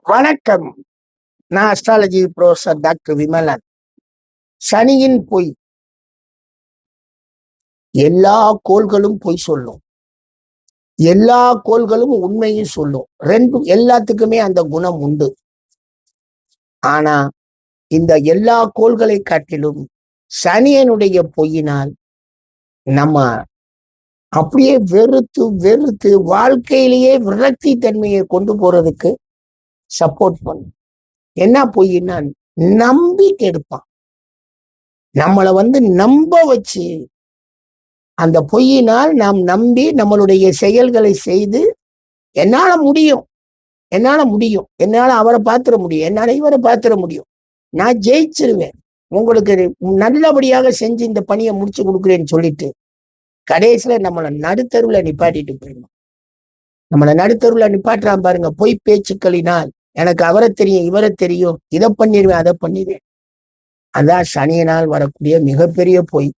வணக்கம். நான் astrology professor doctor Vimalan. சனியின் பொய். எல்லா கோள்களும் பொய் சொல்லும், எல்லா கோள்களும் உண்மையும் சொல்லும். எல்லாத்துக்குமே அந்த குணம் உண்டு. ஆனா இந்த எல்லா கோள்களை காட்டிலும் சனியனுடைய பொய்யினால் நம்ம அப்படியே வெறுத்து வெறுத்து வாழ்க்கையிலேயே விரக்தி தன்மையை கொண்டு போறதுக்கு சப்போர்ட் பண்ணும். என்ன பொய்னா நம்பிக்கை எடுப்பான். நம்மளை நம்ப வச்சு அந்த பொய்யினால் நாம் நம்பி நம்மளுடைய செயல்களை செய்து என்னால முடியும், என்னால அவரை பார்த்துட முடியும், என்னால இவரை பார்த்துட முடியும், நான் ஜெயிச்சிருவேன், உங்களுக்கு நல்லபடியாக செஞ்சு இந்த பணியை முடிச்சு கொடுக்குறேன்னு சொல்லிட்டு கடைசியில நம்மளை நடுத்தருவில் நிப்பாட்டிட்டு போயிடணும். நம்மளை நடுத்தருவில் நிப்பாட்டுறான் பாருங்க பொய் பேச்சுக்களினால். எனக்கு அவரை தெரியும், இவரை தெரியும், இதை பண்ணிடுவேன், அதை பண்ணிடுவேன். அதான் சனியினால் வரக்கூடிய மிகப்பெரிய பொய்.